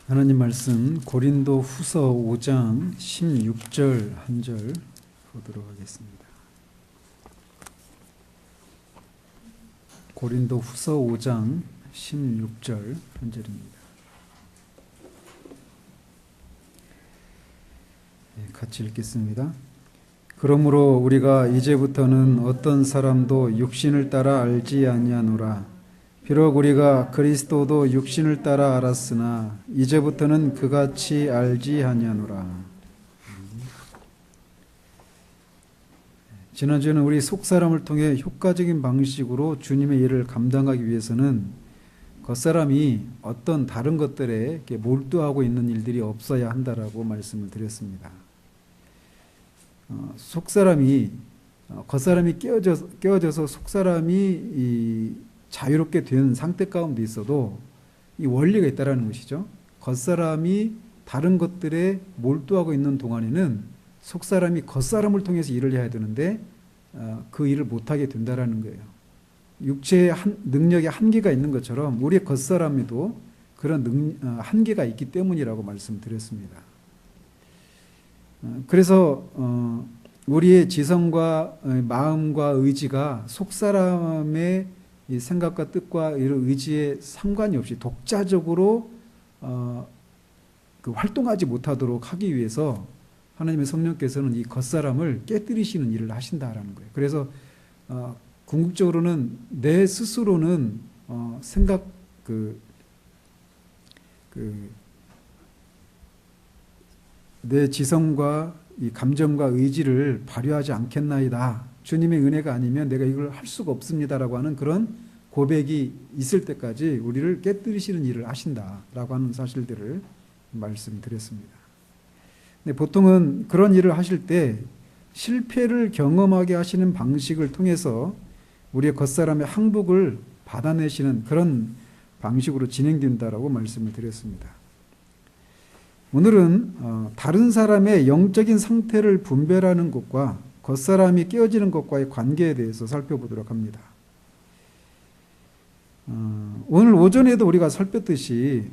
하나님 말씀 고린도 후서 5장 16절 한 절 보도록 하겠습니다. 고린도 후서 5장 16절 한 절입니다. 같이 읽겠습니다. 그러므로 우리가 이제부터는 어떤 사람도 육신을 따라 알지 아니하노라. 비록 우리가 그리스도도 육신을 따라 알았으나 이제부터는 그같이 알지 아니하노라. 지난주에는 우리 속사람을 통해 효과적인 방식으로 주님의 일을 감당하기 위해서는 겉사람이 어떤 다른 것들에 몰두하고 있는 일들이 없어야 한다라고 말씀을 드렸습니다. 속사람이 겉사람이 깨어져서 속사람이 자유롭게 된 상태 가운데 있어도 이 원리가 있다라는 것이죠. 겉사람이 다른 것들에 몰두하고 있는 동안에는 속사람이 겉사람을 통해서 일을 해야 되는데 그 일을 못하게 된다라는 거예요. 육체의 능력에 한계가 있는 것처럼 우리의 겉사람에도 그런 한계가 있기 때문이라고 말씀드렸습니다. 그래서 우리의 지성과 마음과 의지가 속사람의 이 생각과 뜻과 이런 의지에 상관이 없이 독자적으로 활동하지 못하도록 하기 위해서 하나님의 성령께서는 이 겉사람을 깨뜨리시는 일을 하신다라는 거예요. 그래서 궁극적으로는 내 스스로는 생각 내 지성과 이 감정과 의지를 발휘하지 않겠나이다. 주님의 은혜가 아니면 내가 이걸 할 수가 없습니다라고 하는 그런 고백이 있을 때까지 우리를 깨뜨리시는 일을 하신다라고 하는 사실들을 말씀드렸습니다. 근데 보통은 그런 일을 하실 때 실패를 경험하게 하시는 방식을 통해서 우리의 겉사람의 항복을 받아내시는 그런 방식으로 진행된다라고 말씀을 드렸습니다. 오늘은 다른 사람의 영적인 상태를 분별하는 것과 겉사람이 깨어지는 것과의 관계에 대해서 살펴보도록 합니다. 오늘 오전에도 우리가 살폈듯이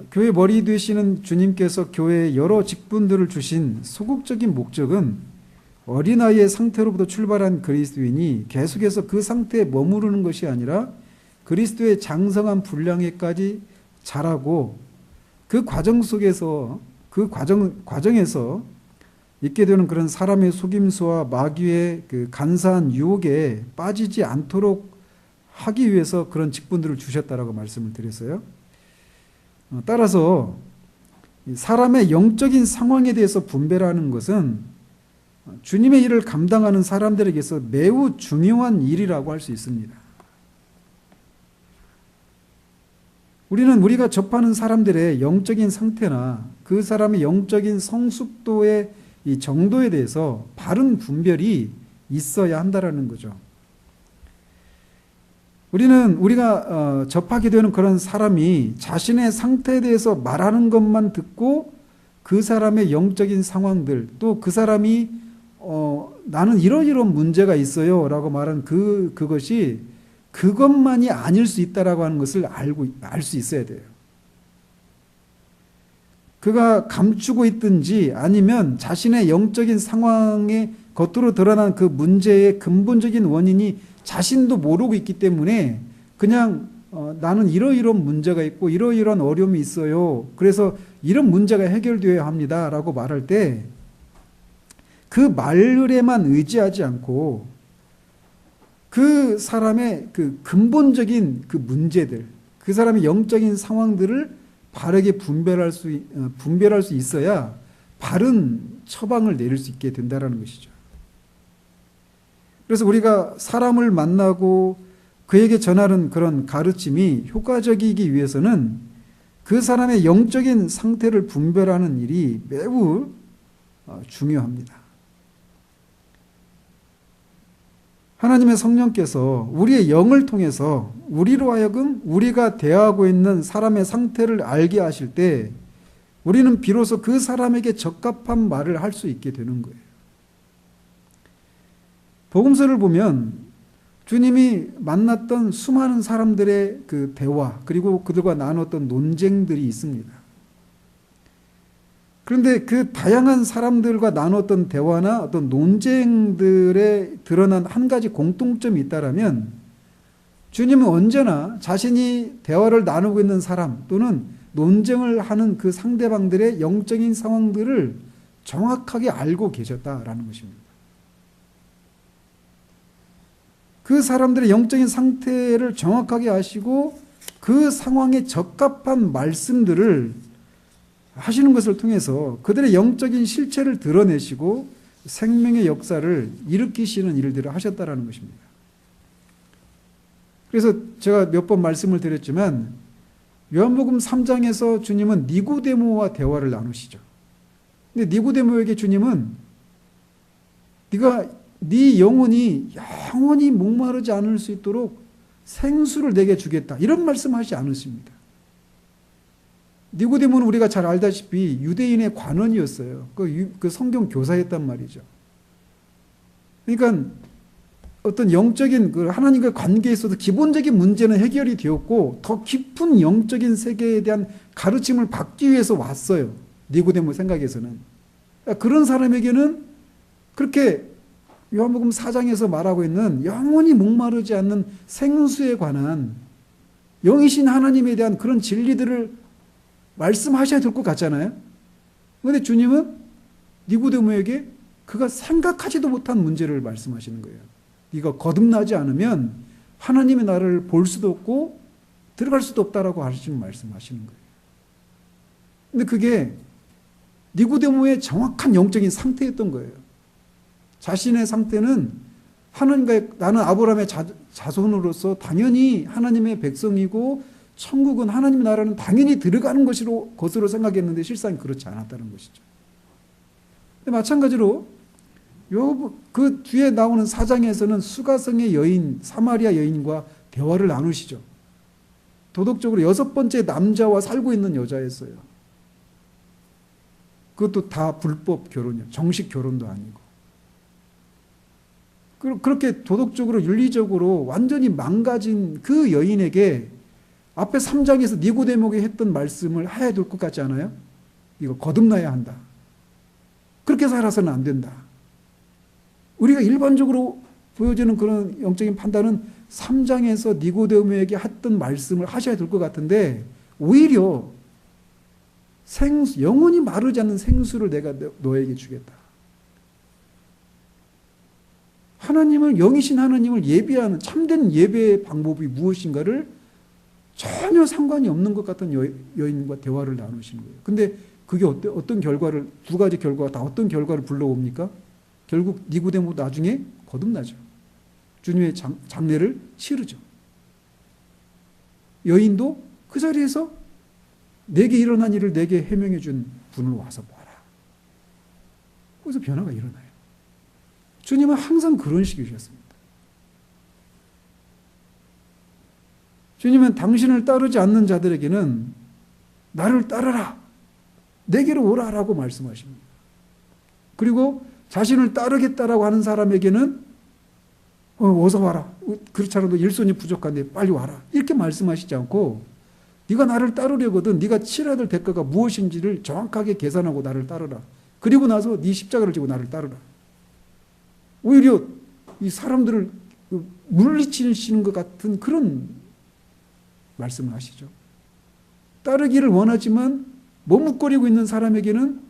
교회 머리 되시는 주님께서 교회에 여러 직분들을 주신 소극적인 목적은 어린아이의 상태로부터 출발한 그리스도인이 계속해서 그 상태에 머무르는 것이 아니라 그리스도의 장성한 분량에까지 자라고 그 과정 속에서 과정에서 있게 되는 그런 사람의 속임수와 마귀의 그 간사한 유혹에 빠지지 않도록 하기 위해서 그런 직분들을 주셨다라고 말씀을 드렸어요. 따라서 사람의 영적인 상황에 대해서 분별하는 것은 주님의 일을 감당하는 사람들에게서 매우 중요한 일이라고 할 수 있습니다. 우리는 우리가 접하는 사람들의 영적인 상태나 그 사람의 영적인 성숙도의 이 정도에 대해서 바른 분별이 있어야 한다라는 거죠. 우리가 접하게 되는 그런 사람이 자신의 상태에 대해서 말하는 것만 듣고 그 사람의 영적인 상황들 또 그 사람이 나는 이런 문제가 있어요 라고 말한 그것이 그것만이 아닐 수 있다라고 하는 것을 알 수 있어야 돼요. 그가 감추고 있든지 아니면 자신의 영적인 상황에 겉으로 드러난 그 문제의 근본적인 원인이 자신도 모르고 있기 때문에 그냥 나는 이러이러한 문제가 있고 이러이러한 어려움이 있어요. 그래서 이런 문제가 해결되어야 합니다. 라고 말할 때 그 말에만 의지하지 않고 그 사람의 그 근본적인 그 문제들, 그 사람의 영적인 상황들을 바르게 분별할 수 있어야 바른 처방을 내릴 수 있게 된다는 것이죠. 그래서 우리가 사람을 만나고 그에게 전하는 그런 가르침이 효과적이기 위해서는 그 사람의 영적인 상태를 분별하는 일이 매우 중요합니다. 하나님의 성령께서 우리의 영을 통해서 우리로 하여금 우리가 대하고 있는 사람의 상태를 알게 하실 때 우리는 비로소 그 사람에게 적합한 말을 할 수 있게 되는 거예요. 복음서를 보면 주님이 만났던 수많은 사람들의 그 대화, 그리고 그들과 나눴던 논쟁들이 있습니다. 그런데 그 다양한 사람들과 나눴던 대화나 어떤 논쟁들에 드러난 한 가지 공통점이 있다라면, 주님은 언제나 자신이 대화를 나누고 있는 사람 또는 논쟁을 하는 그 상대방들의 영적인 상황들을 정확하게 알고 계셨다라는 것입니다. 그 사람들의 영적인 상태를 정확하게 아시고 그 상황에 적합한 말씀들을 하시는 것을 통해서 그들의 영적인 실체를 드러내시고 생명의 역사를 일으키시는 일들을 하셨다라는 것입니다. 그래서 제가 몇 번 말씀을 드렸지만 요한복음 3장에서 주님은 니고데모와 대화를 나누시죠. 근데 니고데모에게 주님은 네가 네 영혼이 영원히 목마르지 않을 수 있도록 생수를 내게 주겠다, 이런 말씀하시지 않으십니다. 니고데모는 우리가 잘 알다시피 유대인의 관원이었어요. 그 성경 교사였단 말이죠. 그러니까 어떤 영적인 그 하나님과의 관계에 있어서 기본적인 문제는 해결이 되었고 더 깊은 영적인 세계에 대한 가르침을 받기 위해서 왔어요. 니고데모 생각에서는. 그런 사람에게는 그렇게 요한복음 4장에서 말하고 있는 영원히 목마르지 않는 생수에 관한 영이신 하나님에 대한 그런 진리들을 말씀하셔야 될 것 같잖아요. 그런데 주님은 니고데모에게 그가 생각하지도 못한 문제를 말씀하시는 거예요. 네가 거듭나지 않으면 하나님의 나라를 볼 수도 없고 들어갈 수도 없다라고 하시는 말씀하시는 거예요. 근데 그게 니고데모의 정확한 영적인 상태였던 거예요. 자신의 상태는 하나님과의, 나는 아브라함의 자손으로서 당연히 하나님의 백성이고 천국은 하나님의 나라는 당연히 들어가는 것으로 생각했는데 실상 그렇지 않았다는 것이죠. 근데 마찬가지로 그 뒤에 나오는 4장에서는 수가성의 여인, 사마리아 여인과 대화를 나누시죠. 도덕적으로 6번째 남자와 살고 있는 여자였어요. 그것도 다 불법 결혼이요. 정식 결혼도 아니고. 그렇게 도덕적으로 윤리적으로 완전히 망가진 그 여인에게 앞에 3장에서 니고데모에게 했던 말씀을 해야 될 것 같지 않아요? 이거 거듭나야 한다. 그렇게 살아서는 안 된다. 우리가 일반적으로 보여지는 그런 영적인 판단은 3장에서 니고데모에게 했던 말씀을 하셔야 될 것 같은데 오히려 영원히 마르지 않는 생수를 내가 너에게 주겠다. 하나님을, 영이신 하나님을 예배하는 참된 예배의 방법이 무엇인가를 전혀 상관이 없는 것 같은 여인과 대화를 나누시는 거예요. 근데 그게 어떤 결과를, 두 가지 결과가 다 어떤 결과를 불러옵니까? 결국 니고데모 나중에 거듭나죠. 주님의 장례를 치르죠. 여인도 그 자리에서 내게 일어난 일을 내게 해명해 준 분을 와서 봐라. 거기서 변화가 일어나요. 주님은 항상 그런 식이셨습니다. 주님은 당신을 따르지 않는 자들에게는 나를 따르라, 내게로 오라라고 말씀하십니다. 그리고 자신을 따르겠다라고 하는 사람에게는 어서 와라. 그렇지 않아도 일손이 부족한데 빨리 와라. 이렇게 말씀하시지 않고 네가 나를 따르려거든 네가 치러야 될 대가가 무엇인지를 정확하게 계산하고 나를 따르라. 그리고 나서 네 십자가를 지고 나를 따르라. 오히려 이 사람들을 물리치시는 것 같은 그런 말씀을 하시죠. 따르기를 원하지만 머뭇거리고 있는 사람에게는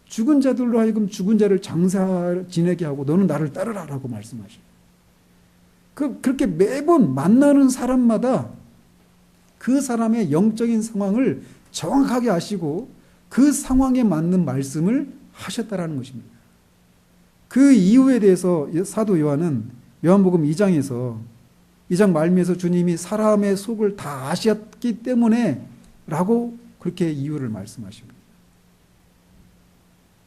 죽은 자들로 하여금 죽은 자를 장사 지내게 하고 너는 나를 따르라라고 말씀하셔요. 그렇게 매번 만나는 사람마다 그 사람의 영적인 상황을 정확하게 아시고 그 상황에 맞는 말씀을 하셨다라는 것입니다. 그 이유에 대해서 사도 요한은 요한복음 2장에서 2장 말미에서 주님이 사람의 속을 다 아셨기 때문에 라고 그렇게 이유를 말씀하십니다.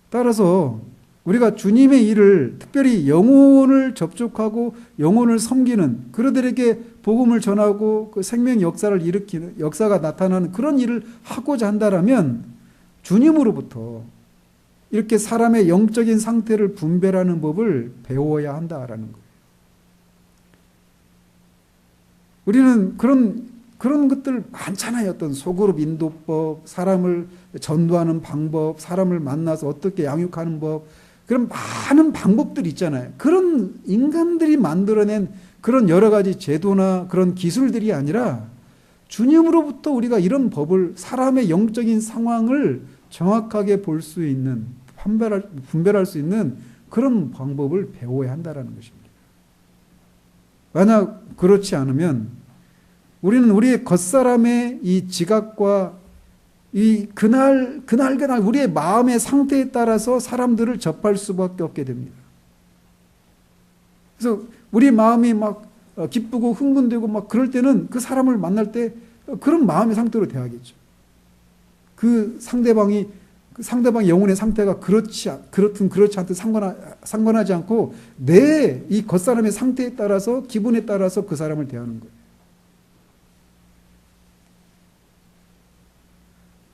따라서 우리가 주님의 일을 특별히 영혼을 접촉하고 영혼을 섬기는 그들에게 복음을 전하고 그 생명 역사를 일으키는 역사가 나타나는 그런 일을 하고자 한다라면 주님으로부터 이렇게 사람의 영적인 상태를 분별하는 법을 배워야 한다라는 거예요. 우리는 그런 것들 많잖아요. 어떤 소그룹 인도법, 사람을 전도하는 방법, 사람을 만나서 어떻게 양육하는 법, 그런 많은 방법들이 있잖아요. 그런 인간들이 만들어낸 그런 여러 가지 제도나 그런 기술들이 아니라 주님으로부터 우리가 이런 사람의 영적인 상황을 정확하게 볼 수 있는, 분별할 수 있는 그런 방법을 배워야 한다는 것입니다. 만약 그렇지 않으면 우리는 우리의 겉사람의 이 지각과 이 그날 우리의 마음의 상태에 따라서 사람들을 접할 수밖에 없게 됩니다. 그래서 우리 마음이 막 기쁘고 흥분되고 막 그럴 때는 그 사람을 만날 때 그런 마음의 상태로 대하겠죠. 그 상대방의 영혼의 상태가 그렇지 않든 상관하지 않고 내 이 겉사람의 상태에 따라서 기분에 따라서 그 사람을 대하는 거예요.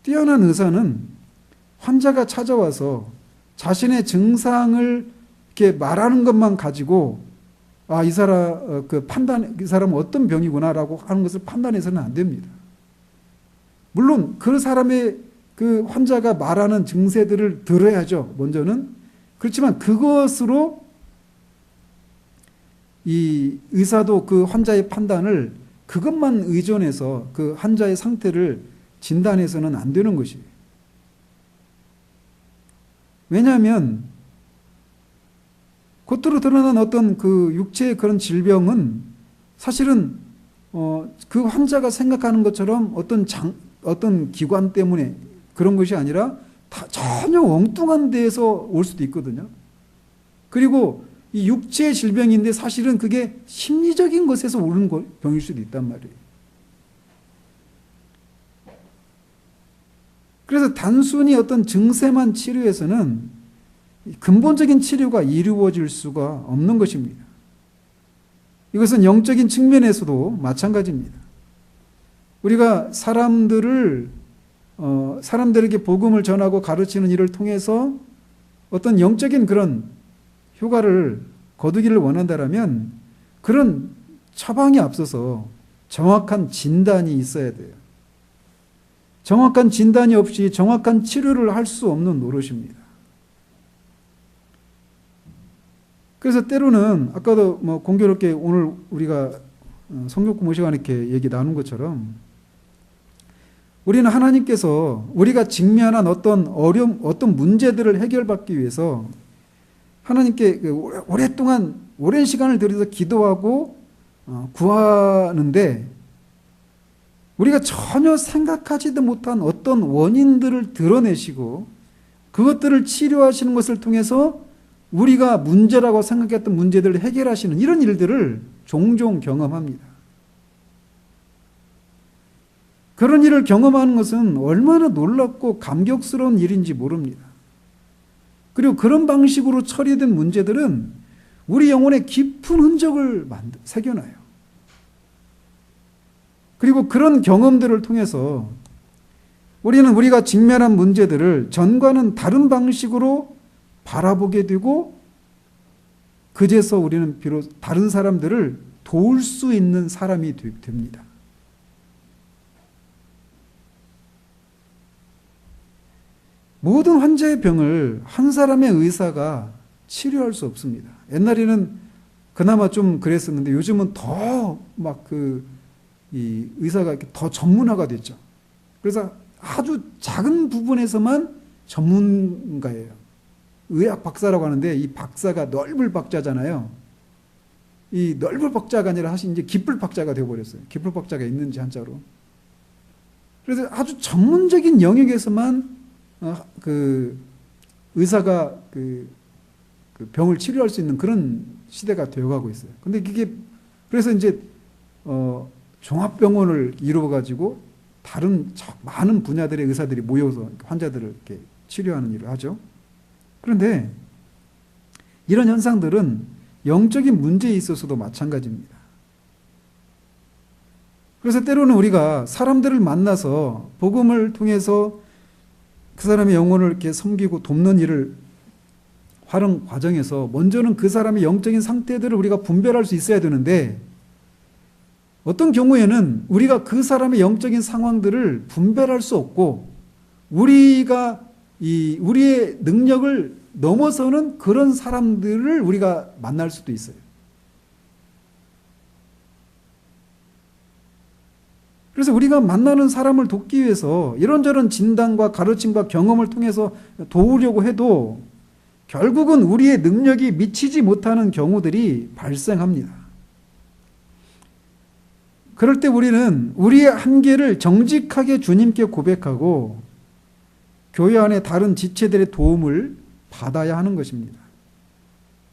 뛰어난 의사는 환자가 찾아와서 자신의 증상을 이렇게 말하는 것만 가지고 이 사람은 어떤 병이구나라고 하는 것을 판단해서는 안 됩니다. 물론 그 사람의 그 환자가 말하는 증세들을 들어야죠. 먼저는. 그렇지만 그것으로 이 의사도 그 환자의 판단을 그것만 의존해서 그 환자의 상태를 진단해서는 안 되는 것이에요. 왜냐하면 겉으로 드러난 어떤 그 육체의 그런 질병은 사실은 그 환자가 생각하는 것처럼 어떤 기관 때문에 그런 것이 아니라 전혀 엉뚱한 데에서 올 수도 있거든요. 그리고 이 육체의 질병인데 사실은 그게 심리적인 것에서 오는 병일 수도 있단 말이에요. 그래서 단순히 어떤 증세만 치료해서는 근본적인 치료가 이루어질 수가 없는 것입니다. 이것은 영적인 측면에서도 마찬가지입니다. 우리가 사람들에게 복음을 전하고 가르치는 일을 통해서 어떤 영적인 그런 효과를 거두기를 원한다면 그런 처방에 앞서서 정확한 진단이 있어야 돼요. 정확한 진단이 없이 정확한 치료를 할 수 없는 노릇입니다. 그래서 때로는 아까도 공교롭게 오늘 우리가 성경 공부 시간에 이렇게 얘기 나눈 것처럼 우리는 하나님께서 우리가 직면한 어떤 어떤 문제들을 해결받기 위해서 하나님께 오랜 시간을 들여서 기도하고 구하는데 우리가 전혀 생각하지도 못한 어떤 원인들을 드러내시고 그것들을 치료하시는 것을 통해서 우리가 문제라고 생각했던 문제들을 해결하시는 이런 일들을 종종 경험합니다. 그런 일을 경험하는 것은 얼마나 놀랍고 감격스러운 일인지 모릅니다. 그리고 그런 방식으로 처리된 문제들은 우리 영혼에 깊은 흔적을 새겨놔요. 그리고 그런 경험들을 통해서 우리는 우리가 직면한 문제들을 전과는 다른 방식으로 바라보게 되고 그제서 우리는 비로소 다른 사람들을 도울 수 있는 사람이 됩니다. 모든 환자의 병을 한 사람의 의사가 치료할 수 없습니다. 옛날에는 그나마 좀 그랬었는데 요즘은 더 이 의사가 더 전문화가 됐죠. 그래서 아주 작은 부분에서만 전문가예요. 의학 박사라고 하는데 이 박사가 넓을 박자잖아요. 이 넓을 박자가 아니라 사실 이제 깊을 박자가 되어버렸어요. 깊을 박자가 있는지 한자로. 그래서 아주 전문적인 영역에서만 그 의사가 그 병을 치료할 수 있는 그런 시대가 되어가고 있어요. 근데 그게 그래서 이제 종합병원을 이루어가지고 다른 많은 분야들의 의사들이 모여서 환자들을 이렇게 치료하는 일을 하죠. 그런데 이런 현상들은 영적인 문제에 있어서도 마찬가지입니다. 그래서 때로는 우리가 사람들을 만나서 복음을 통해서 그 사람의 영혼을 이렇게 섬기고 돕는 일을 하는 과정에서 먼저는 그 사람의 영적인 상태들을 우리가 분별할 수 있어야 되는데 어떤 경우에는 우리가 그 사람의 영적인 상황들을 분별할 수 없고 우리가 우리의 능력을 넘어서는 그런 사람들을 우리가 만날 수도 있어요. 그래서 우리가 만나는 사람을 돕기 위해서 이런저런 진단과 가르침과 경험을 통해서 도우려고 해도 결국은 우리의 능력이 미치지 못하는 경우들이 발생합니다. 그럴 때 우리는 우리의 한계를 정직하게 주님께 고백하고 교회 안에 다른 지체들의 도움을 받아야 하는 것입니다.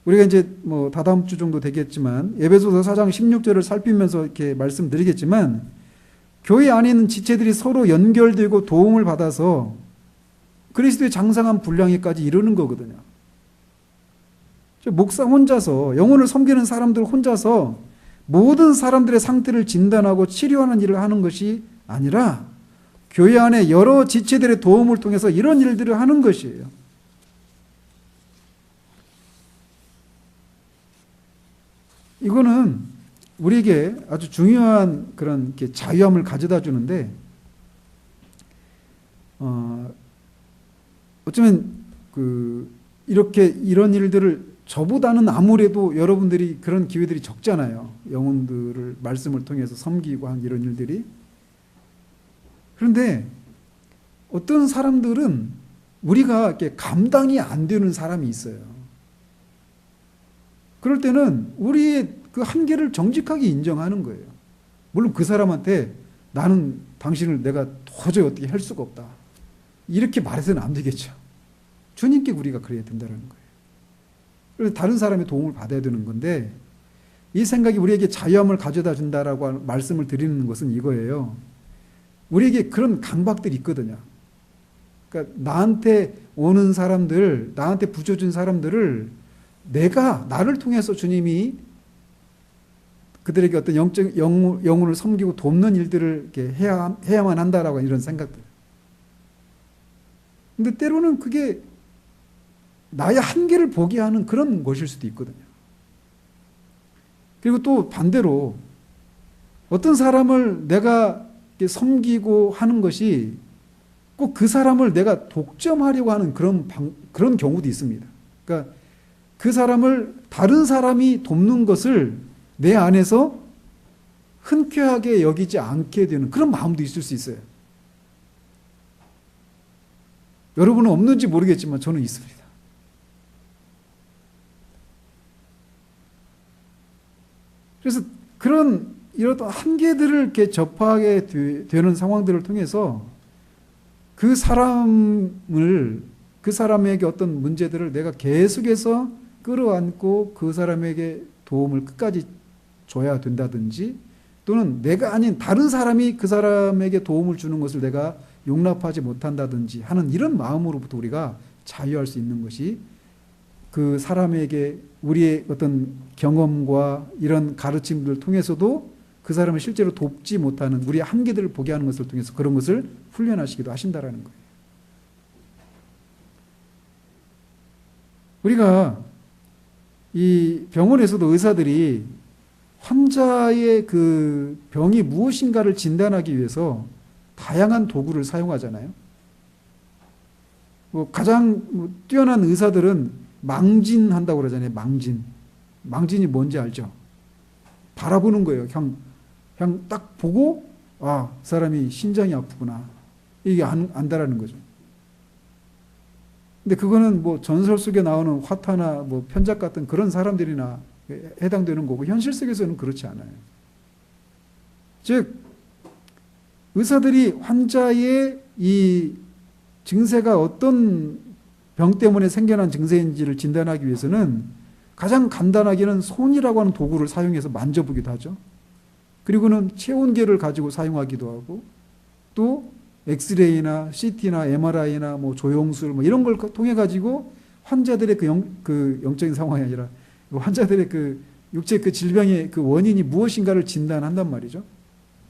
우리가 이제 다다음 주 정도 되겠지만 에베소서 4장 16절을 살피면서 이렇게 말씀드리겠지만 교회 안에 있는 지체들이 서로 연결되고 도움을 받아서 그리스도의 장성한 분량에까지 이르는 거거든요. 목사 혼자서 영혼을 섬기는 사람들 혼자서 모든 사람들의 상태를 진단하고 치료하는 일을 하는 것이 아니라 교회 안에 여러 지체들의 도움을 통해서 이런 일들을 하는 것이에요. 이거는 우리에게 아주 중요한 그런 자유함을 가져다 주는데, 어쩌면 이렇게 이런 일들을 저보다는 아무래도 여러분들이 그런 기회들이 적잖아요. 영혼들을 말씀을 통해서 섬기고 한 이런 일들이. 그런데 어떤 사람들은 우리가 이렇게 감당이 안 되는 사람이 있어요. 그럴 때는 우리의 그 한계를 정직하게 인정하는 거예요. 물론 그 사람한테 나는 당신을 내가 도저히 어떻게 할 수가 없다, 이렇게 말해서는 안 되겠죠. 주님께 우리가 그래야 된다는 거예요. 그래서 다른 사람의 도움을 받아야 되는 건데, 이 생각이 우리에게 자유함을 가져다 준다라고 말씀을 드리는 것은 이거예요. 우리에게 그런 강박들이 있거든요. 그러니까 나한테 오는 사람들, 나한테 붙여준 사람들을 나를 통해서 주님이 그들에게 어떤 영혼을 섬기고 돕는 일들을 이렇게 해야만 한다라고 이런 생각들. 근데 때로는 그게 나의 한계를 보게 하는 그런 것일 수도 있거든요. 그리고 또 반대로 어떤 사람을 내가 섬기고 하는 것이 꼭 그 사람을 내가 독점하려고 하는 그런 경우도 있습니다. 그러니까 그 사람을 다른 사람이 돕는 것을 내 안에서 흔쾌하게 여기지 않게 되는 그런 마음도 있을 수 있어요. 여러분은 없는지 모르겠지만 저는 있습니다. 그래서 이런 한계들을 이렇게 접하게 되는 상황들을 통해서 그 사람에게 어떤 문제들을 내가 계속해서 끌어안고 그 사람에게 도움을 끝까지 줘야 된다든지, 또는 내가 아닌 다른 사람이 그 사람에게 도움을 주는 것을 내가 용납하지 못한다든지 하는 이런 마음으로부터 우리가 자유할 수 있는 것이, 그 사람에게 우리의 어떤 경험과 이런 가르침들을 통해서도 그 사람을 실제로 돕지 못하는 우리의 한계들을 보게 하는 것을 통해서 그런 것을 훈련하시기도 하신다라는 거예요. 우리가 이 병원에서도 의사들이 환자의 그 병이 무엇인가를 진단하기 위해서 다양한 도구를 사용하잖아요. 가장 뛰어난 의사들은 망진한다고 그러잖아요. 망진이 뭔지 알죠? 바라보는 거예요. 그냥 딱 보고 사람이 신장이 아프구나, 이게 안다라는 거죠. 근데 그거는 전설 속에 나오는 화타나 편작 같은 그런 사람들이나 해당되는 거고, 현실 속에서는 그렇지 않아요. 즉 의사들이 환자의 이 증세가 어떤 병 때문에 생겨난 증세인지를 진단하기 위해서는 가장 간단하게는 손이라고 하는 도구를 사용해서 만져보기도 하죠. 그리고는 체온계를 가지고 사용하기도 하고, 또 엑스레이나 CT나 MRI나 조영술 이런 걸 통해 가지고 환자들의 그 영적인 상황이 아니라 환자들의 그 육체 그 질병의 그 원인이 무엇인가를 진단한단 말이죠.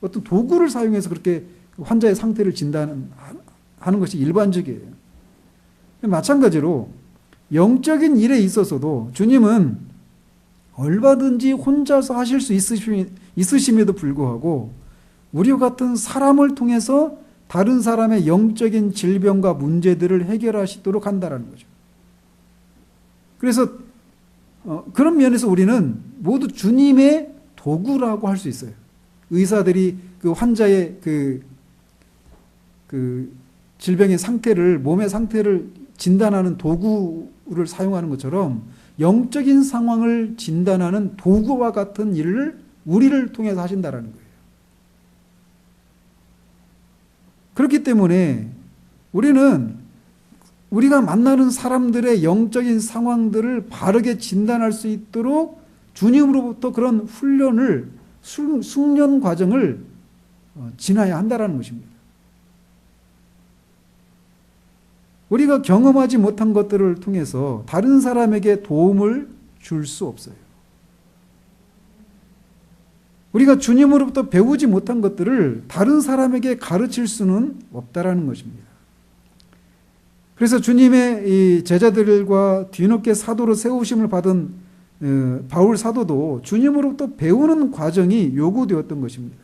어떤 도구를 사용해서 그렇게 환자의 상태를 진단하는 것이 일반적이에요. 마찬가지로 영적인 일에 있어서도 주님은 얼마든지 혼자서 하실 수 있으심에도 불구하고 우리와 같은 사람을 통해서 다른 사람의 영적인 질병과 문제들을 해결하시도록 한다는 거죠. 그래서 그런 면에서 우리는 모두 주님의 도구라고 할 수 있어요. 의사들이 그 환자의 그 질병의 상태를, 몸의 상태를 진단하는 도구를 사용하는 것처럼 영적인 상황을 진단하는 도구와 같은 일을 우리를 통해서 하신다라는 거예요. 그렇기 때문에 우리는 우리가 만나는 사람들의 영적인 상황들을 바르게 진단할 수 있도록 주님으로부터 그런 훈련을, 숙련 과정을 지나야 한다는 것입니다. 우리가 경험하지 못한 것들을 통해서 다른 사람에게 도움을 줄 수 없어요. 우리가 주님으로부터 배우지 못한 것들을 다른 사람에게 가르칠 수는 없다라는 것입니다. 그래서 주님의 이 제자들과 뒤늦게 사도로 세우심을 받은 바울 사도도 주님으로부터 배우는 과정이 요구되었던 것입니다.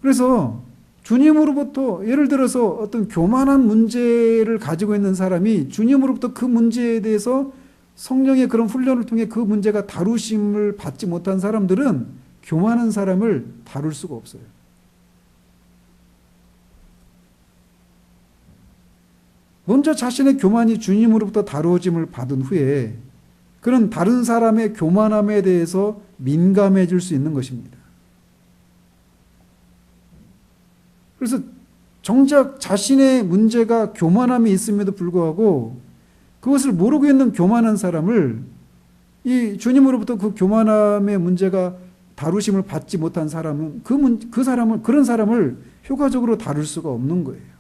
그래서 주님으로부터 예를 들어서 어떤 교만한 문제를 가지고 있는 사람이 주님으로부터 그 문제에 대해서 성령의 그런 훈련을 통해 그 문제가 다루심을 받지 못한 사람들은 교만한 사람을 다룰 수가 없어요. 먼저 자신의 교만이 주님으로부터 다루어짐을 받은 후에 그런 다른 사람의 교만함에 대해서 민감해질 수 있는 것입니다. 그래서 정작 자신의 문제가 교만함이 있음에도 불구하고 그것을 모르고 있는 교만한 사람을 이 주님으로부터 그 교만함의 문제가 다루심을 받지 못한 사람은 그런 사람을 효과적으로 다룰 수가 없는 거예요.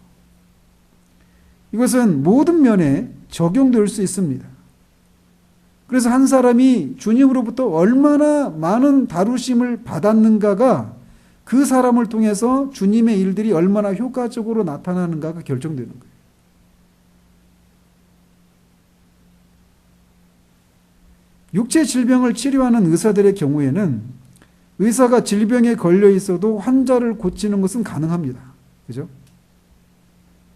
이것은 모든 면에 적용될 수 있습니다. 그래서 한 사람이 주님으로부터 얼마나 많은 다루심을 받았는가가 그 사람을 통해서 주님의 일들이 얼마나 효과적으로 나타나는가가 결정되는 거예요. 육체 질병을 치료하는 의사들의 경우에는 의사가 질병에 걸려 있어도 환자를 고치는 것은 가능합니다. 그죠?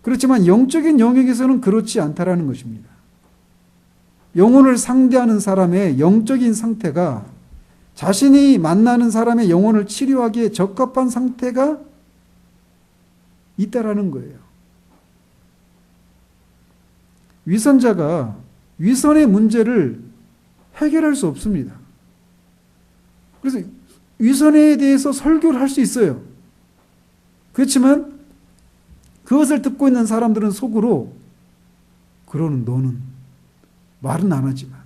그렇지만 영적인 영역에서는 그렇지 않다라는 것입니다. 영혼을 상대하는 사람의 영적인 상태가 자신이 만나는 사람의 영혼을 치료하기에 적합한 상태가 있다라는 거예요. 위선자가 위선의 문제를 해결할 수 없습니다. 그래서 위선에 대해서 설교를 할 수 있어요. 그렇지만 그것을 듣고 있는 사람들은 속으로 그러는 너는 말은 안 하지만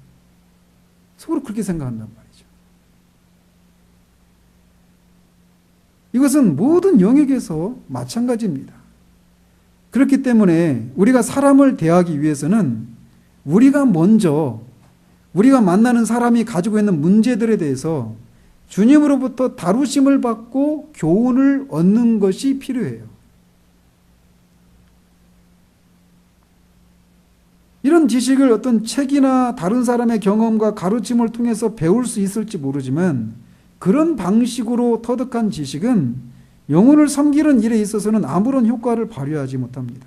속으로 그렇게 생각한단 말이죠. 이것은 모든 영역에서 마찬가지입니다. 그렇기 때문에 우리가 사람을 대하기 위해서는 우리가 먼저 우리가 만나는 사람이 가지고 있는 문제들에 대해서 주님으로부터 다루심을 받고 교훈을 얻는 것이 필요해요. 이런 지식을 어떤 책이나 다른 사람의 경험과 가르침을 통해서 배울 수 있을지 모르지만 그런 방식으로 터득한 지식은 영혼을 섬기는 일에 있어서는 아무런 효과를 발휘하지 못합니다.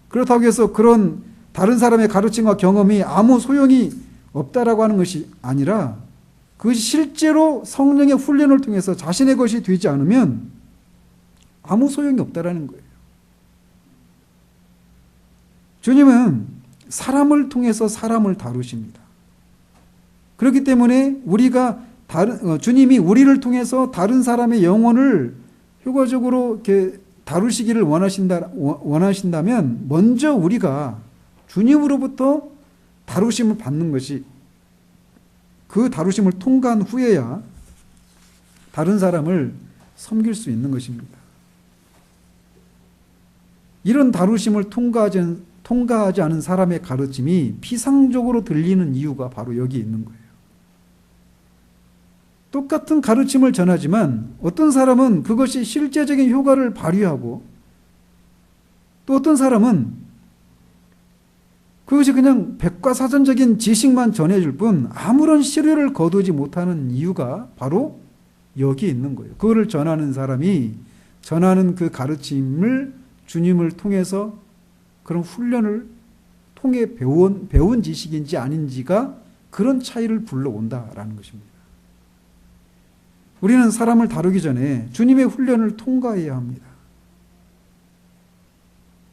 그렇다고 해서 그런 다른 사람의 가르침과 경험이 아무 소용이 없다라고 하는 것이 아니라 그것이 실제로 성령의 훈련을 통해서 자신의 것이 되지 않으면 아무 소용이 없다라는 거예요. 주님은 사람을 통해서 사람을 다루십니다. 그렇기 때문에 주님이 우리를 통해서 다른 사람의 영혼을 효과적으로 이렇게 다루시기를 원하신다면 먼저 우리가 주님으로부터 다루심을 받는 것이 그 다루심을 통과한 후에야 다른 사람을 섬길 수 있는 것입니다. 이런 다루심을 통과하지 않은 사람의 가르침이 피상적으로 들리는 이유가 바로 여기 있는 거예요. 똑같은 가르침을 전하지만 어떤 사람은 그것이 실제적인 효과를 발휘하고 또 어떤 사람은 그것이 그냥 백과사전적인 지식만 전해줄 뿐 아무런 실효를 거두지 못하는 이유가 바로 여기에 있는 거예요. 그거를 전하는 사람이 전하는 그 가르침을 주님을 통해서 그런 훈련을 통해 배운 지식인지 아닌지가 그런 차이를 불러온다라는 것입니다. 우리는 사람을 다루기 전에 주님의 훈련을 통과해야 합니다.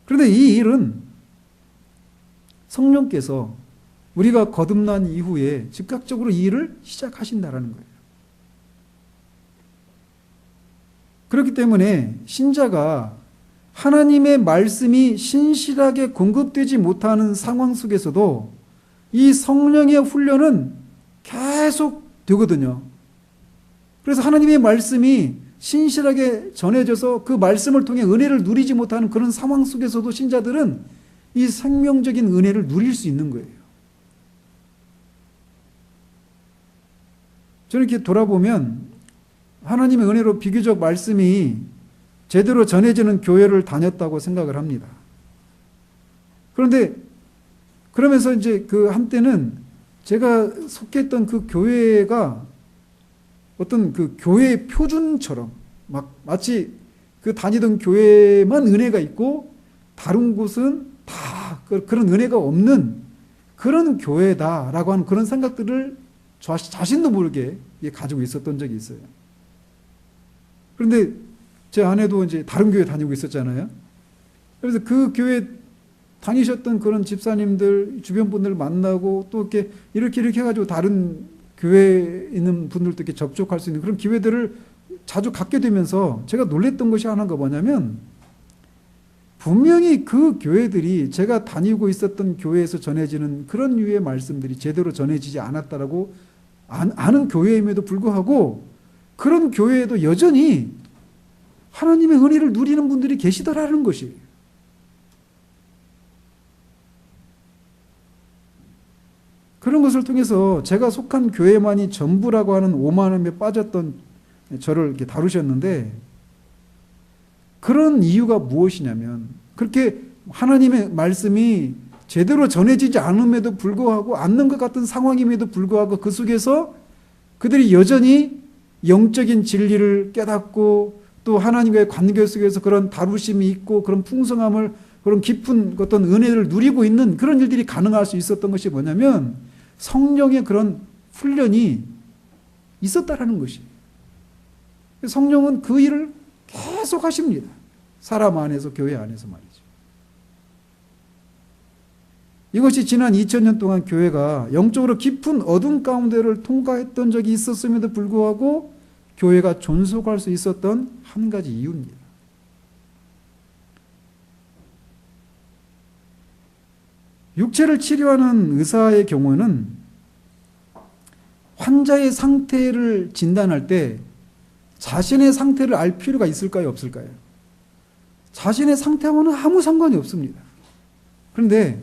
그런데 이 일은 성령께서 우리가 거듭난 이후에 즉각적으로 이 일을 시작하신다라는 거예요. 그렇기 때문에 신자가 하나님의 말씀이 신실하게 공급되지 못하는 상황 속에서도 이 성령의 훈련은 계속 되거든요. 그래서 하나님의 말씀이 신실하게 전해져서 그 말씀을 통해 은혜를 누리지 못하는 그런 상황 속에서도 신자들은 이 생명적인 은혜를 누릴 수 있는 거예요. 저는 이렇게 돌아보면 하나님의 은혜로 비교적 말씀이 제대로 전해지는 교회를 다녔다고 생각을 합니다. 그런데 그러면서 이제 그 한때는 제가 속했던 그 교회가 어떤 그 교회의 표준처럼 마치 그 다니던 교회만 은혜가 있고 다른 곳은 다 그런 은혜가 없는 그런 교회다라고 하는 그런 생각들을 자신도 모르게 가지고 있었던 적이 있어요. 그런데 제 아내도 이제 다른 교회 다니고 있었잖아요. 그래서 그 교회 다니셨던 그런 집사님들, 주변 분들 만나고 또 이렇게 해가지고 다른 교회에 있는 분들도 이렇게 접촉할 수 있는 그런 기회들을 자주 갖게 되면서 제가 놀랬던 것이 하나가 뭐냐면 분명히 그 교회들이 제가 다니고 있었던 교회에서 전해지는 그런 류의 말씀들이 제대로 전해지지 않았다라고 아는 교회임에도 불구하고 그런 교회에도 여전히 하나님의 은혜를 누리는 분들이 계시더라는 것이에요. 그런 것을 통해서 제가 속한 교회만이 전부라고 하는 오만함에 빠졌던 저를 이렇게 다루셨는데 그런 이유가 무엇이냐면 그렇게 하나님의 말씀이 제대로 전해지지 않음에도 불구하고 않는 것 같은 상황임에도 불구하고 그 속에서 그들이 여전히 영적인 진리를 깨닫고 또 하나님과의 관계 속에서 그런 다루심이 있고 그런 풍성함을 그런 깊은 어떤 은혜를 누리고 있는 그런 일들이 가능할 수 있었던 것이 뭐냐면 성령의 그런 훈련이 있었다라는 것이에요. 성령은 그 일을 계속 하십니다. 사람 안에서 교회 안에서 말이죠. 이것이 지난 2000년 동안 교회가 영적으로 깊은 어둠 가운데를 통과했던 적이 있었음에도 불구하고 교회가 존속할 수 있었던 한 가지 이유입니다. 육체를 치료하는 의사의 경우는 환자의 상태를 진단할 때 자신의 상태를 알 필요가 있을까요? 없을까요? 자신의 상태와는 아무 상관이 없습니다. 그런데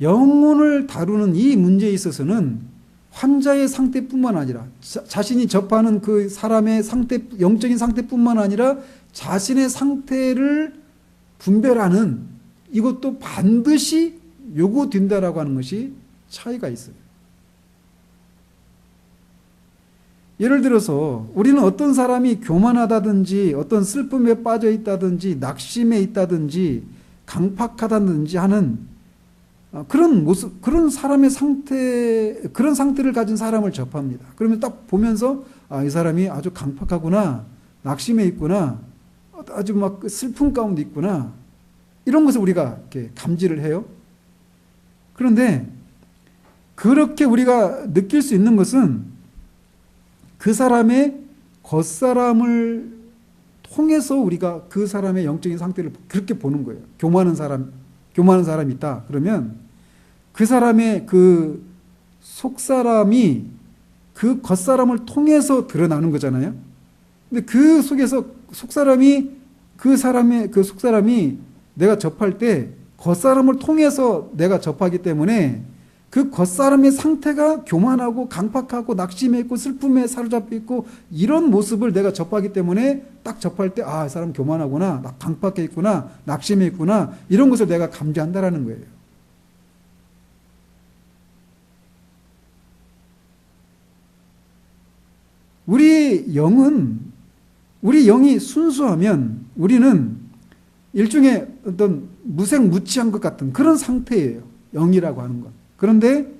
영혼을 다루는 이 문제에 있어서는 환자의 상태뿐만 아니라 자신이 접하는 그 사람의 상태, 영적인 상태뿐만 아니라 자신의 상태를 분별하는 이것도 반드시 요구된다라고 하는 것이 차이가 있어요. 예를 들어서 우리는 어떤 사람이 교만하다든지 어떤 슬픔에 빠져 있다든지 낙심에 있다든지 강팍하다든지 하는 그런 모습, 그런 사람의 상태, 그런 상태를 가진 사람을 접합니다. 그러면 딱 보면서 이 사람이 아주 강팍하구나, 낙심에 있구나, 아주 막 슬픔 가운데 있구나, 이런 것을 우리가 이렇게 감지를 해요. 그런데 그렇게 우리가 느낄 수 있는 것은 그 사람의 겉사람을 통해서 우리가 그 사람의 영적인 상태를 그렇게 보는 거예요. 교만한 사람이 있다. 그러면 그 사람의 그 속사람이 그 겉사람을 통해서 드러나는 거잖아요. 근데 그 속에서 속사람이 그 속사람이 내가 접할 때 겉사람을 통해서 내가 접하기 때문에 그 겉사람의 상태가 교만하고 강팍하고 낙심해 있고 슬픔에 사로잡혀 있고 이런 모습을 내가 접하기 때문에 딱 접할 때 이 사람 교만하구나, 강팍해 있구나, 낙심해 있구나, 이런 것을 내가 감지한다라는 거예요. 우리 영이 순수하면 우리는 일종의 어떤 무색무취한 것 같은 그런 상태예요. 영이라고 하는 건. 그런데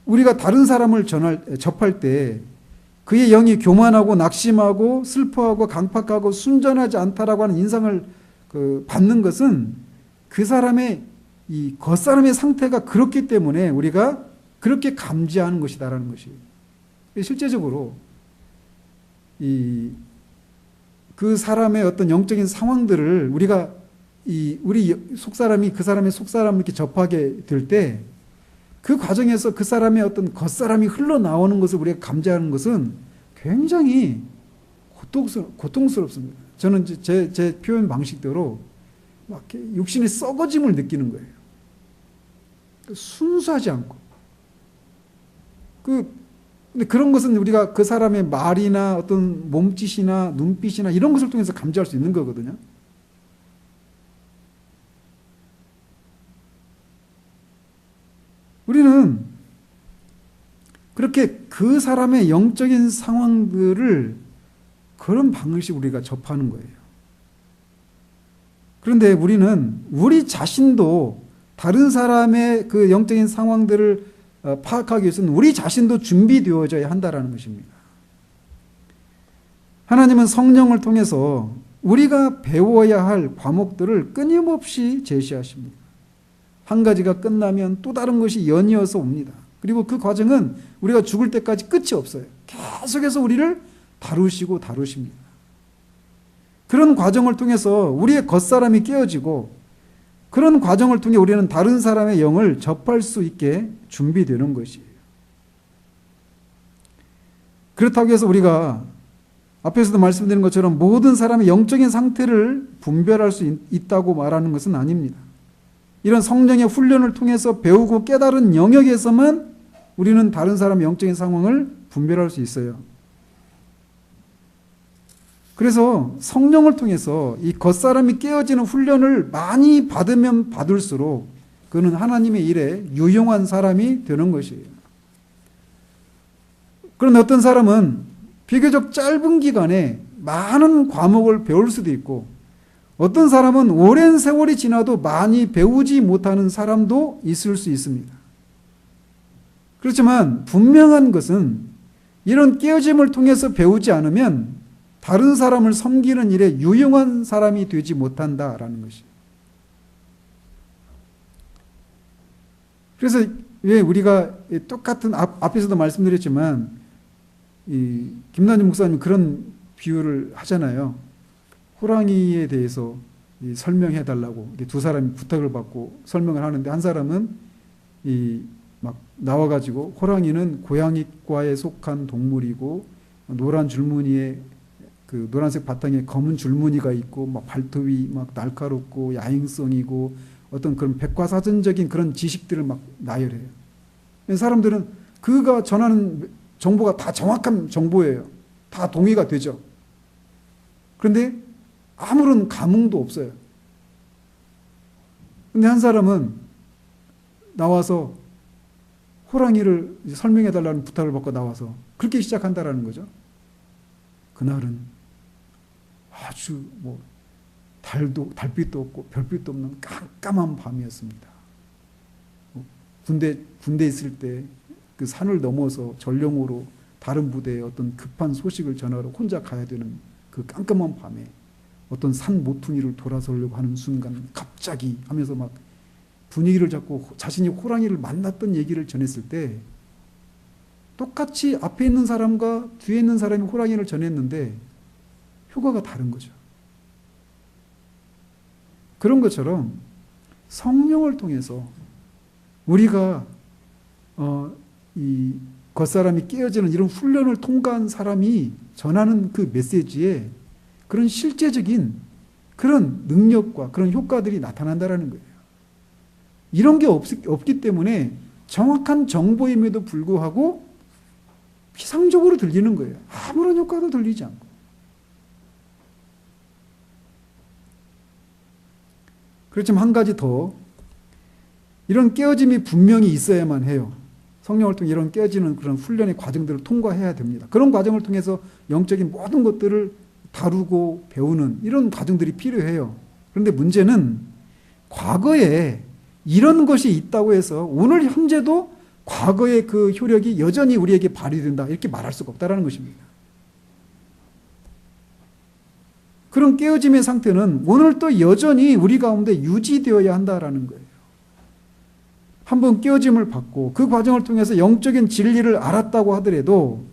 우리가 다른 사람을 접할 때 그의 영이 교만하고 낙심하고 슬퍼하고 강팍하고 순전하지 않다라고 하는 인상을 받는 것은 그 사람의 이 겉사람의 상태가 그렇기 때문에 우리가 그렇게 감지하는 것이다라는 것이에요. 실제적으로 그 사람의 어떤 영적인 상황들을 우리가 우리 속사람이 그 사람의 속사람을 이렇게 접하게 될 때 그 과정에서 그 사람의 어떤 겉사람이 흘러나오는 것을 우리가 감지하는 것은 굉장히 고통스럽습니다. 저는 제 표현 방식대로 막 육신의 썩어짐을 느끼는 거예요. 순수하지 않고. 근데 그런 것은 우리가 그 사람의 말이나 어떤 몸짓이나 눈빛이나 이런 것을 통해서 감지할 수 있는 거거든요. 우리는 그렇게 그 사람의 영적인 상황들을 그런 방식으로 우리가 접하는 거예요. 그런데 우리는 우리 자신도 다른 사람의 그 영적인 상황들을 파악하기 위해서는 우리 자신도 준비되어져야 한다는 것입니다. 하나님은 성령을 통해서 우리가 배워야 할 과목들을 끊임없이 제시하십니다. 한 가지가 끝나면 또 다른 것이 연이어서 옵니다. 그리고 그 과정은 우리가 죽을 때까지 끝이 없어요. 계속해서 우리를 다루십니다. 그런 과정을 통해서 우리의 겉사람이 깨어지고 그런 과정을 통해 우리는 다른 사람의 영을 접할 수 있게 준비되는 것이에요. 그렇다고 해서 우리가 앞에서도 말씀드린 것처럼 모든 사람의 영적인 상태를 분별할 수 있다고 말하는 것은 아닙니다. 이런 성령의 훈련을 통해서 배우고 깨달은 영역에서만 우리는 다른 사람의 영적인 상황을 분별할 수 있어요. 그래서 성령을 통해서 이 겉사람이 깨어지는 훈련을 많이 받으면 받을수록 그는 하나님의 일에 유용한 사람이 되는 것이에요. 그런데 어떤 사람은 비교적 짧은 기간에 많은 과목을 배울 수도 있고 어떤 사람은 오랜 세월이 지나도 많이 배우지 못하는 사람도 있을 수 있습니다. 그렇지만 분명한 것은 이런 깨어짐을 통해서 배우지 않으면 다른 사람을 섬기는 일에 유용한 사람이 되지 못한다라는 것이에요. 그래서 왜 우리가 똑같은 앞에서도 말씀드렸지만 김남진 목사님 그런 비유를 하잖아요. 호랑이에 대해서 설명해 달라고 두 사람이 부탁을 받고 설명을 하는데 한 사람은 막 나와가지고 호랑이는 고양이과에 속한 동물이고 노란 줄무늬에 그 노란색 바탕에 검은 줄무늬가 있고 막 발톱이 막 날카롭고 야행성이고 어떤 그런 백과사전적인 그런 지식들을 막 나열해요. 사람들은 그가 전하는 정보가 다 정확한 정보예요. 다 동의가 되죠. 그런데 아무런 감흥도 없어요. 근데 한 사람은 나와서 호랑이를 설명해 달라는 부탁을 받고 나와서 그렇게 시작한다라는 거죠. 그날은 아주 달빛도 없고 별빛도 없는 깜깜한 밤이었습니다. 군대 있을 때 그 산을 넘어서 전령으로 다른 부대에 어떤 급한 소식을 전하러 혼자 가야 되는 그 깜깜한 밤에 어떤 산 모퉁이를 돌아서려고 하는 순간 갑자기 하면서 막 분위기를 잡고 자신이 호랑이를 만났던 얘기를 전했을 때 똑같이 앞에 있는 사람과 뒤에 있는 사람이 호랑이를 전했는데 효과가 다른 거죠. 그런 것처럼 성령을 통해서 우리가 이 겉사람이 깨어지는 이런 훈련을 통과한 사람이 전하는 그 메시지에 그런 실제적인 그런 능력과 그런 효과들이 나타난다는 거예요. 이런 게 없기 때문에 정확한 정보임에도 불구하고 피상적으로 들리는 거예요. 아무런 효과도 들리지 않고. 그렇지만 한 가지 더, 이런 깨어짐이 분명히 있어야만 해요. 성령을 통해 이런 깨어지는 그런 훈련의 과정들을 통과해야 됩니다. 그런 과정을 통해서 영적인 모든 것들을 다루고 배우는 이런 과정들이 필요해요. 그런데 문제는 과거에 이런 것이 있다고 해서 오늘 현재도 과거의 그 효력이 여전히 우리에게 발휘된다 이렇게 말할 수가 없다는 것입니다. 그런 깨어짐의 상태는 오늘도 여전히 우리 가운데 유지되어야 한다는 거예요. 한번 깨어짐을 받고 그 과정을 통해서 영적인 진리를 알았다고 하더라도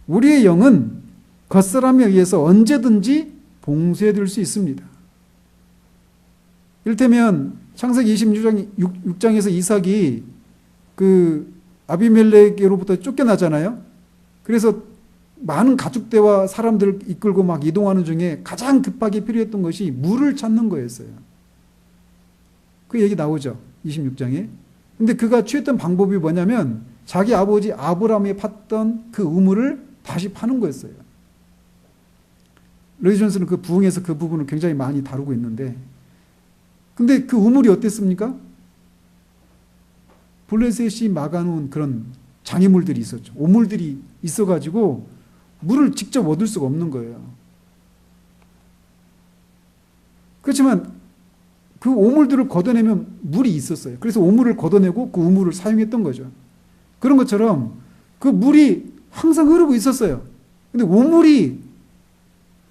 우리의 영은 겉사람에 의해서 언제든지 봉쇄될 수 있습니다. 이를테면 창세기 26장에서 이삭이 그 아비멜렉으로부터 쫓겨나잖아요. 그래서 많은 가축대와 사람들을 이끌고 막 이동하는 중에 가장 급하게 필요했던 것이 물을 찾는 거였어요. 그 얘기 나오죠. 26장에. 근데 그가 취했던 방법이 뭐냐면 자기 아버지 아브라함이 팠던 그 우물을 다시 파는 거였어요. 로이 존스는 그 부흥에서 그 부분을 굉장히 많이 다루고 있는데 근데 그 우물이 어땠습니까? 블레셋이 막아놓은 그런 장애물들이 있었죠. 오물들이 있어가지고 물을 직접 얻을 수가 없는 거예요. 그렇지만 그 오물들을 걷어내면 물이 있었어요. 그래서 오물을 걷어내고 그 우물을 사용했던 거죠. 그런 것처럼 그 물이 항상 흐르고 있었어요. 근데 오물이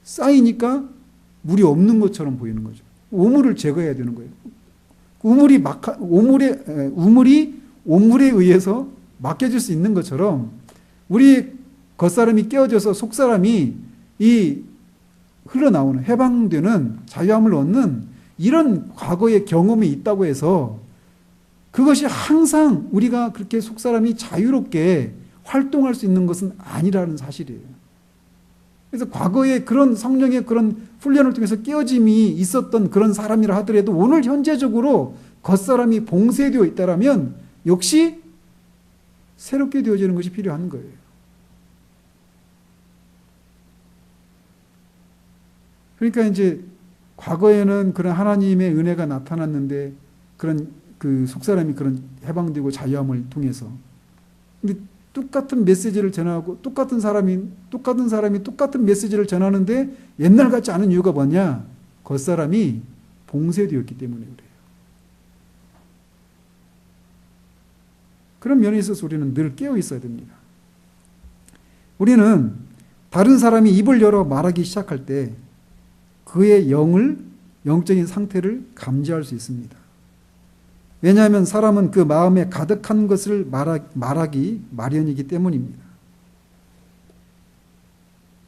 쌓이니까 물이 없는 것처럼 보이는 거죠. 오물을 제거해야 되는 거예요. 우물이 오물에 의해서 막혀질 수 있는 것처럼 우리 겉사람이 깨어져서 속사람이 이 흘러나오는 해방되는 자유함을 얻는 이런 과거의 경험이 있다고 해서 그것이 항상 우리가 그렇게 속사람이 자유롭게 활동할 수 있는 것은 아니라는 사실이에요. 그래서 과거에 그런 성령의 그런 훈련을 통해서 깨어짐이 있었던 그런 사람이라 하더라도 오늘 현재적으로 겉사람이 봉쇄되어 있다면 역시 새롭게 되어지는 것이 필요한 거예요. 그러니까 이제 과거에는 그런 하나님의 은혜가 나타났는데 그런 그 속사람이 그런 해방되고 자유함을 통해서 근데 똑같은 메시지를 전하고 똑같은 사람이 똑같은 메시지를 전하는데 옛날 같지 않은 이유가 뭐냐? 겉사람이 봉쇄되었기 때문에 그래요. 그런 면에 있어서 우리는 늘 깨어 있어야 됩니다. 우리는 다른 사람이 입을 열어 말하기 시작할 때 그의 영적인 상태를 감지할 수 있습니다. 왜냐하면 사람은 그 마음에 가득한 것을 말하기 마련이기 때문입니다.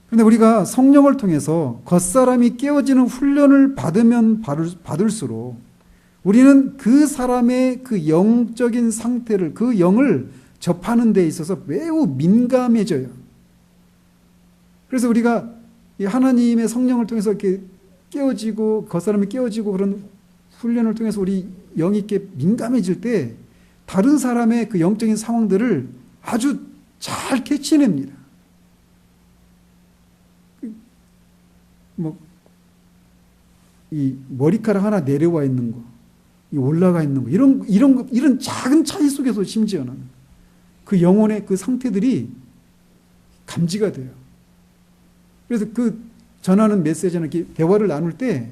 그런데 우리가 성령을 통해서 겉사람이 깨어지는 훈련을 받으면 받을수록 우리는 그 사람의 그 영적인 상태를, 그 영을 접하는 데 있어서 매우 민감해져요. 그래서 우리가 하나님의 성령을 통해서 이렇게 깨어지고, 겉사람이 깨어지고 그런 훈련을 통해서 우리 영이 이렇게 민감해질 때 다른 사람의 그 영적인 상황들을 아주 잘 캐치냅니다. 이 머리카락 하나 내려와 있는 거, 이 올라가 있는 거, 이런 작은 차이 속에서 심지어는 그 영혼의 그 상태들이 감지가 돼요. 그래서 그 전하는 메시지나 이렇게 대화를 나눌 때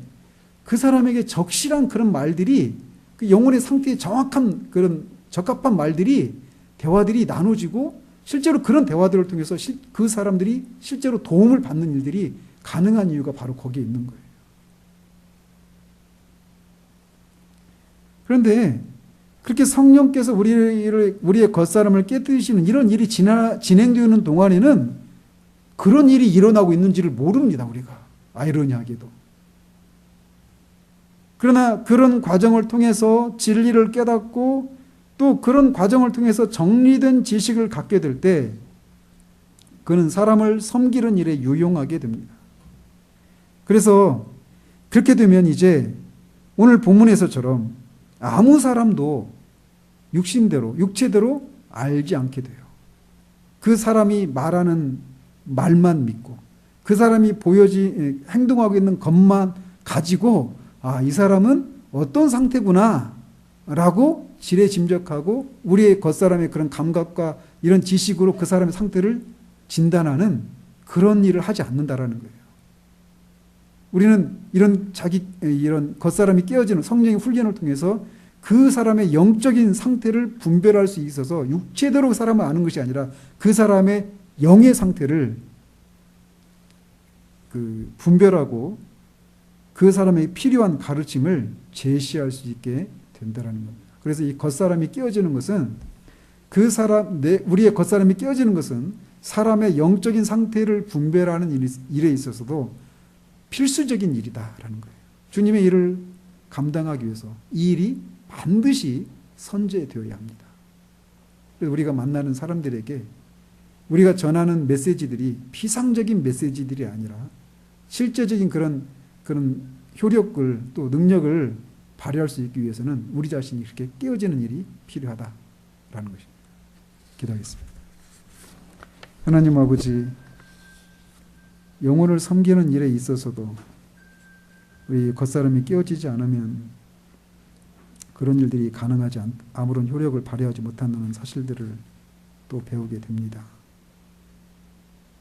그 사람에게 적실한 그런 말들이 그 영혼의 상태에 정확한 그런 적합한 말들이 대화들이 나눠지고 실제로 그런 대화들을 통해서 그 사람들이 실제로 도움을 받는 일들이 가능한 이유가 바로 거기에 있는 거예요. 그런데 그렇게 성령께서 우리의 겉사람을 깨뜨리시는 이런 일이 진행되는 동안에는 그런 일이 일어나고 있는지를 모릅니다, 우리가. 아이러니하게도. 그러나 그런 과정을 통해서 진리를 깨닫고 또 그런 과정을 통해서 정리된 지식을 갖게 될 때 그는 사람을 섬기는 일에 유용하게 됩니다. 그래서 그렇게 되면 이제 오늘 본문에서처럼 아무 사람도 육체대로 알지 않게 돼요. 그 사람이 말하는 말만 믿고 그 사람이 행동하고 있는 것만 가지고 이 사람은 어떤 상태구나 라고 지레짐작하고 우리의 겉사람의 그런 감각과 이런 지식으로 그 사람의 상태를 진단하는 그런 일을 하지 않는다라는 거예요. 우리는 이런 겉사람이 깨어지는 성령의 훈련을 통해서 그 사람의 영적인 상태를 분별할 수 있어서 육체대로 그 사람을 아는 것이 아니라 그 사람의 영의 상태를 분별하고 그 사람의 필요한 가르침을 제시할 수 있게 된다는 겁니다. 그래서 이 겉사람이 깨어지는 것은 우리의 겉사람이 깨어지는 것은 사람의 영적인 상태를 분별하는 일에 있어서도 필수적인 일이다라는 거예요. 주님의 일을 감당하기 위해서 이 일이 반드시 선제되어야 합니다. 그래서 우리가 만나는 사람들에게 우리가 전하는 메시지들이 피상적인 메시지들이 아니라 실제적인 그런 효력을 또 능력을 발휘할 수 있기 위해서는 우리 자신이 이렇게 깨어지는 일이 필요하다라는 것입니다. 기도하겠습니다. 하나님 아버지, 영혼을 섬기는 일에 있어서도 우리 겉사람이 깨어지지 않으면 그런 일들이 가능하지 아무런 효력을 발휘하지 못한다는 사실들을 또 배우게 됩니다.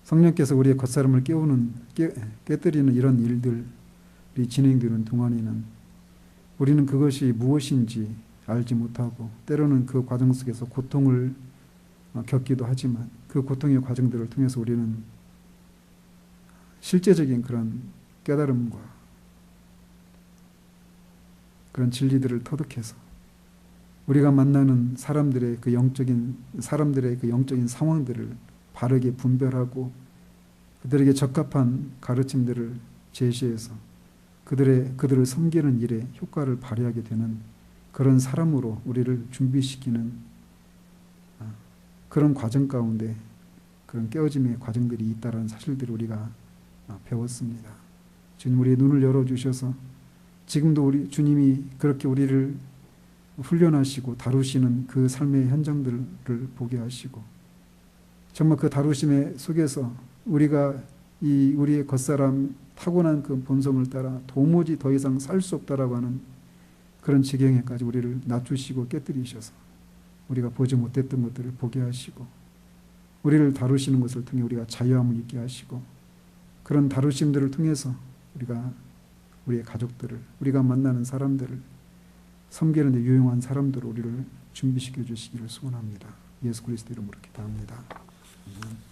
성령께서 우리의 겉사람을 깨뜨리는 이런 일들이 진행되는 동안에는 우리는 그것이 무엇인지 알지 못하고 때로는 그 과정 속에서 고통을 겪기도 하지만 그 고통의 과정들을 통해서 우리는 실제적인 그런 깨달음과 그런 진리들을 터득해서 우리가 만나는 사람들의 그 영적인 상황들을 바르게 분별하고 그들에게 적합한 가르침들을 제시해서 그들을 섬기는 일에 효과를 발휘하게 되는 그런 사람으로 우리를 준비시키는 그런 과정 가운데 그런 깨어짐의 과정들이 있다는 사실들을 우리가 배웠습니다. 주님, 우리의 눈을 열어주셔서 지금도 주님이 그렇게 우리를 훈련하시고 다루시는 그 삶의 현장들을 보게 하시고 정말 그 다루심의 속에서 우리가 우리의 겉사람 타고난 그 본성을 따라 도무지 더 이상 살 수 없다라고 하는 그런 지경에까지 우리를 낮추시고 깨뜨리셔서 우리가 보지 못했던 것들을 보게 하시고 우리를 다루시는 것을 통해 우리가 자유함을 있게 하시고 그런 다루심들을 통해서 우리가 우리의 가족들을 우리가 만나는 사람들을 섬기는 데 유용한 사람들을 우리를 준비시켜 주시기를 소원합니다. 예수 그리스도 이름으로 기도합니다. 아멘.